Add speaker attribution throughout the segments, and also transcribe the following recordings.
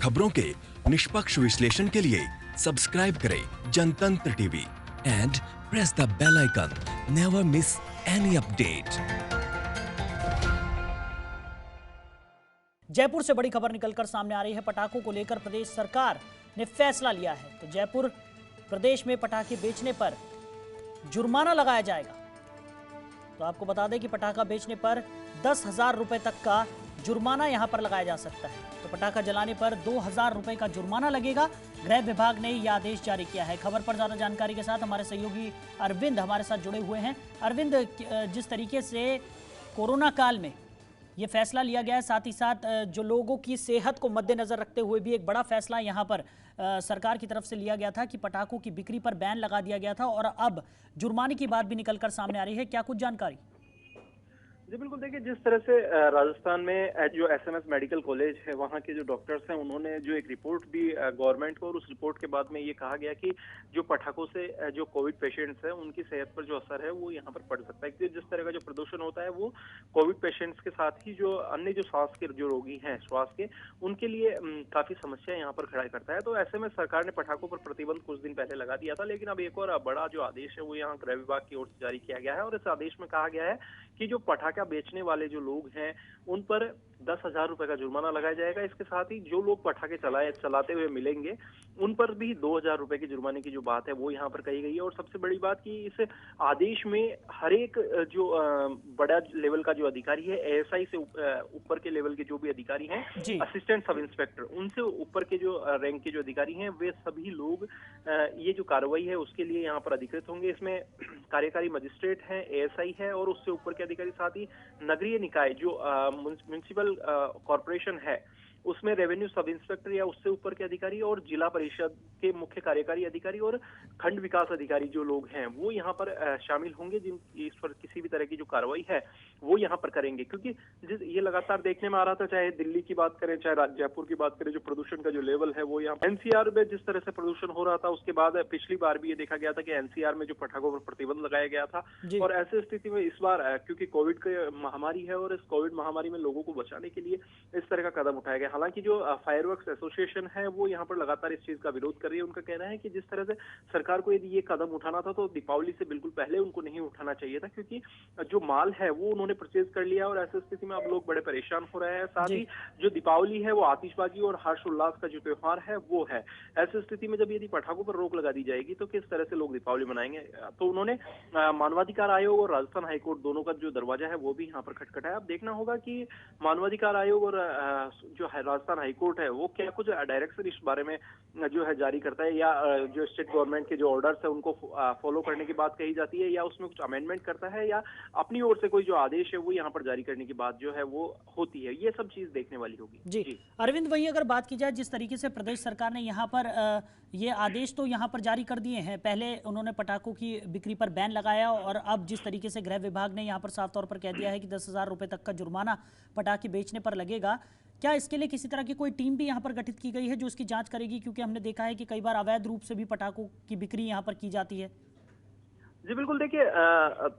Speaker 1: खबरों के निष्पक्ष विश्लेषण के लिए सब्सक्राइब करें Jantantra TV and press the bell icon. Never miss any update.
Speaker 2: Jaipur से बड़ी खबर निकलकर सामने आ रही है। पटाखों को लेकर प्रदेश सरकार ने फैसला लिया है। तो जयपुर प्रदेश में पटाखे बेचने पर जुर्माना लगाया जाएगा। तो आपको बता दें कि पटाखा बेचने पर 10,000 रुपए तक का जुर्माना यहां पर लगाया जा सकता है। तो पटाखा जलाने पर 2,000 रुपए का जुर्माना लगेगा। गृह विभाग ने यह आदेश जारी किया है। खबर पर ज्यादा जानकारी के साथ हमारे सहयोगी अरविंद हमारे साथ जुड़े हुए हैं। अरविंद, जिस तरीके से कोरोना काल में ये फैसला लिया गया है, साथ ही साथ जो लोगों की सेहत को मद्देनजर रखते हुए भी एक बड़ा फैसला यहाँ पर सरकार की तरफ से लिया गया था कि पटाखों की बिक्री पर बैन लगा दिया गया था और अब जुर्माने की बात भी निकलकर सामने आ रही है। क्या कुछ जानकारी?
Speaker 3: जी बिल्कुल, देखिए जिस तरह से राजस्थान में जो एसएमएस मेडिकल कॉलेज है वहाँ के जो डॉक्टर्स हैं उन्होंने जो एक रिपोर्ट दी गवर्नमेंट को, और उस रिपोर्ट के बाद में ये कहा गया कि जो पटाखों से जो कोविड पेशेंट्स हैं उनकी सेहत पर जो असर है वो यहाँ पर पड़ सकता है। क्योंकि जिस तरह का जो प्रदूषण होता है वो कोविड पेशेंट्स के साथ ही जो अन्य जो श्वास के जो रोगी हैं श्वास के, उनके लिए काफी समस्या यहाँ पर खड़ा करता है। तो ऐसे में सरकार ने पटाखों पर प्रतिबंध कुछ दिन पहले लगा दिया था, लेकिन अब एक और बड़ा जो आदेश है वो यहाँ गृह विभाग की ओर से जारी किया गया है। और इस आदेश में कहा गया है कि जो पटाखा बेचने वाले जो लोग हैं उन पर 10,000 रुपए का जुर्माना लगाया जाएगा। इसके साथ ही जो लोग पटाखे चलाते हुए मिलेंगे उन पर भी 2,000 रुपए के जुर्माने की जो बात है वो यहाँ पर कही गई है। और सबसे बड़ी बात कि इस आदेश में हर एक जो बड़ा लेवल का जो अधिकारी है, एएसआई से ऊपर के लेवल के जो भी अधिकारी हैं, असिस्टेंट सब इंस्पेक्टर, उनसे ऊपर के जो रैंक के जो अधिकारी हैं, वे सभी लोग ये जो कार्रवाई है उसके लिए यहाँ पर अधिकृत होंगे। इसमें कार्यकारी मजिस्ट्रेट है, एएसआई है और उससे ऊपर के अधिकारी, साथ ही नगरीय निकाय जो म्युनिसिपल कॉर्पोरेशन है उसमें रेवेन्यू सब इंस्पेक्टर या उससे ऊपर के अधिकारी और जिला परिषद के मुख्य कार्यकारी अधिकारी और खंड विकास अधिकारी जो लोग हैं वो यहाँ पर शामिल होंगे, जिन इस पर किसी भी तरह की जो कार्रवाई है वो यहाँ पर करेंगे। क्योंकि ये लगातार देखने में आ रहा था, चाहे दिल्ली की बात करें चाहे जयपुर की बात करें, जो प्रदूषण का जो लेवल है वो यहाँ एनसीआर में जिस तरह से प्रदूषण हो रहा था, उसके बाद पिछली बार भी ये देखा गया था कि एनसीआर में जो पटाखों पर प्रतिबंध लगाया गया था। और ऐसी स्थिति में इस बार क्योंकि कोविड की महामारी है और इस कोविड महामारी में लोगों को बचाने के लिए इस तरह का कदम उठाया गया। हालांकि जो फायरवर्क्स एसोसिएशन है वो यहाँ पर लगातार इस चीज का विरोध कर रही है। उनका कहना है कि जिस तरह से सरकार को यदि ये कदम उठाना था तो दीपावली से बिल्कुल पहले उनको नहीं उठाना चाहिए था, क्योंकि जो माल है वो उन्होंने परचेज कर लिया और ऐसी स्थिति में अब लोग बड़े परेशान हो रहे हैं। साथ ही जो दीपावली है वो आतिशबाजी और हर्ष उल्लास का जो त्योहार है वो है। ऐसी स्थिति में जब यदि पटाखों पर रोक लगा दी जाएगी तो किस तरह से लोग दीपावली मनाएंगे। तो उन्होंने मानवाधिकार आयोग और राजस्थान हाईकोर्ट दोनों का जो दरवाजा है वो भी यहाँ पर खटखटाया। अब देखना होगा कि मानवाधिकार आयोग और जो है राजस्थान हाईकोर्ट है वो क्या कुछ डायरेक्शन इस बारे में जो है जारी करता है, या जो स्टेट गवर्नमेंट के जो ऑर्डर्स है उनको फॉलो करने की बात कही जाती है, या उसमें कुछ अमेंडमेंट करता है, या अपनी ओर से कोई जो आदेश है वो यहाँ पर जारी करने की बात जो है वो होती है। ये सब चीज देखने वाली होगी।
Speaker 2: जी अरविंद, वहीं अगर बात की जाए जिस तरीके से प्रदेश सरकार ने यहाँ पर ये आदेश तो यहाँ पर जारी कर दिए हैं, पहले उन्होंने पटाखों की बिक्री पर बैन लगाया और अब जिस तरीके से गृह विभाग ने यहाँ पर साफ तौर पर कह दिया है कि 10,000 रुपए तक का जुर्माना पटाखे बेचने पर लगेगा, क्या इसके लिए किसी तरह की कोई टीम भी यहाँ पर गठित की गई है जो इसकी जांच करेगी? क्योंकि हमने देखा है कि कई बार अवैध रूप से भी पटाखों की बिक्री यहाँ पर की जाती है।
Speaker 3: जी बिल्कुल, देखिए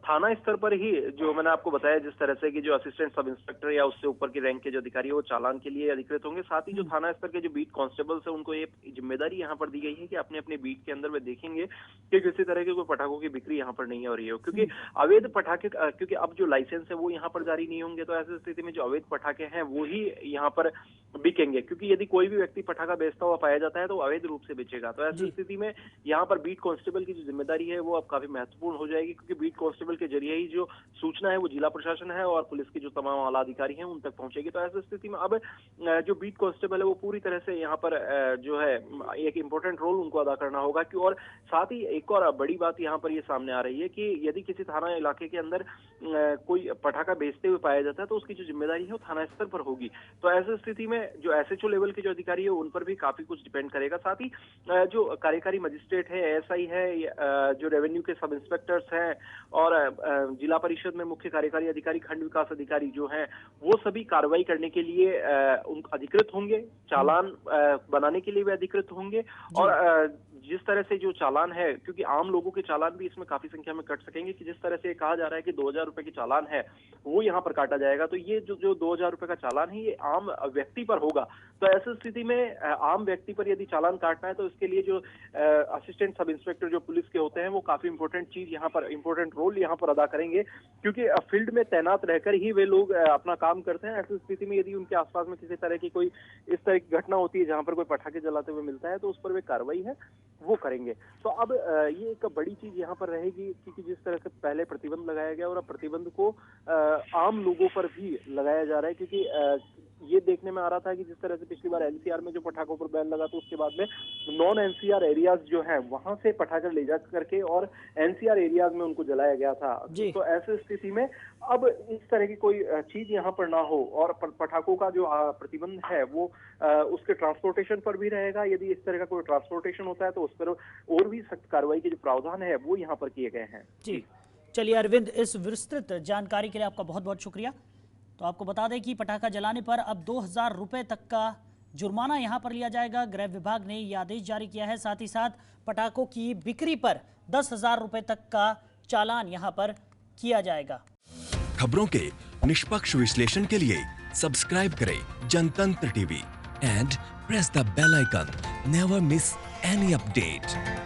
Speaker 3: थाना स्तर पर ही जो मैंने आपको बताया जिस तरह से कि जो असिस्टेंट सब इंस्पेक्टर या उससे ऊपर की रैंक के जो अधिकारी है वो चालान के लिए अधिकृत होंगे। साथ ही जो थाना स्तर के जो बीट कांस्टेबल्स है उनको ये जिम्मेदारी यहाँ पर दी गई है कि अपने अपने बीट के अंदर वे देखेंगे कि किसी तरह के कोई पटाखों की बिक्री यहाँ पर नहीं हो रही हो। क्योंकि अवैध पटाखे, क्योंकि अब जो लाइसेंस है वो यहाँ पर जारी नहीं होंगे, तो ऐसी स्थिति में जो अवैध पटाखे हैं वो ही यहाँ पर बिकेंगे। क्योंकि यदि कोई भी व्यक्ति पटाखा बेचता हुआ पाया जाता है तो अवैध रूप से बेचेगा। तो ऐसी स्थिति में यहाँ पर बीट कांस्टेबल की जो जिम्मेदारी है वो अब काफी महत्वपूर्ण हो जाएगी, क्योंकि बीट कांस्टेबल के जरिए ही जो सूचना है वो जिला प्रशासन है और पुलिस के जो तमाम आला अधिकारी हैं उन तक पहुंचेगी। तो ऐसी स्थिति में अब जो बीट कांस्टेबल है वो पूरी तरह से यहाँ पर जो है एक इम्पोर्टेंट रोल उनको अदा करना होगा। कि और साथ ही एक और बड़ी बात यहाँ पर ये सामने आ रही है कि यदि किसी थाना इलाके के अंदर कोई पटाखा बेचते हुए पाया जाता है तो उसकी जो जिम्मेदारी है वो थाना स्तर पर होगी। तो ऐसी स्थिति में जो एसएचओ लेवल के जो अधिकारी है उन पर भी काफी कुछ डिपेंड करेगा। साथ ही जो कार्यकारी मजिस्ट्रेट है, एएसआई है, जो रेवेन्यू के सब इंस्पेक्टर्स हैं और जिला परिषद में मुख्य कार्यकारी अधिकारी, खंड विकास अधिकारी जो हैं वो सभी कार्रवाई करने के लिए अधिकृत होंगे। चालान बनाने के लिए भी अधिकृत होंगे। और जिस तरह से जो चालान है, क्योंकि आम लोगों के चालान भी इसमें काफी संख्या में कट सकेंगे, कि जिस तरह से कहा जा रहा है कि 2,000 रुपए की चालान है वो यहाँ पर काटा जाएगा, तो ये जो 2,000 रुपए का चालान है ये आम व्यक्ति पर होगा। तो ऐसी स्थिति में आम व्यक्ति पर यदि चालान काटना है तो इसके लिए जो असिस्टेंट सब इंस्पेक्टर जो पुलिस के होते हैं वो काफी इंपॉर्टेंट रोल यहाँ पर अदा करेंगे, क्योंकि फील्ड में तैनात रहकर ही वे लोग अपना काम करते हैं। ऐसी स्थिति में यदि उनके आसपास में किसी तरह की कोई इस तरह की घटना होती है जहां पर कोई पटाखे जलाते हुए मिलता है तो उस पर वे कार्रवाई है वो करेंगे। तो अब ये एक बड़ी चीज यहाँ पर रहेगी, क्योंकि जिस तरह से पहले प्रतिबंध लगाया गया और अब प्रतिबंध को आम लोगों पर भी लगाया जा रहा है, क्योंकि ये देखने में आ रहा था कि जिस तरह से पिछली बार एनसीआर में जो पटाखों पर बैन लगा तो उसके बाद में नॉन एनसीआर एरियाज जो हैं वहां से पटाखे ले जा करके और एनसीआर एरियाज में उनको जलाया गया था। तो ऐसी स्थिति में अब इस तरह की कोई चीज यहाँ पर ना हो और पटाखों का जो प्रतिबंध है वो उसके ट्रांसपोर्टेशन पर भी रहेगा। यदि इस तरह का कोई ट्रांसपोर्टेशन होता है तो उस पर और भी सख्त कार्रवाई के जो प्रावधान है वो यहाँ पर किए गए हैं।
Speaker 2: जी चलिए अरविंद, इस विस्तृत जानकारी के लिए आपका बहुत बहुत शुक्रिया। तो आपको बता दें कि पटाखा जलाने पर अब 2000 रुपए तक का जुर्माना यहां पर लिया जाएगा। गृह विभाग ने यह आदेश जारी किया है। साथ ही साथ पटाखों की बिक्री पर 10,000 रुपए तक का चालान यहां पर किया जाएगा।
Speaker 1: खबरों के निष्पक्ष विश्लेषण के लिए सब्सक्राइब करें Jantantra TV and press the bell icon. Never miss any update.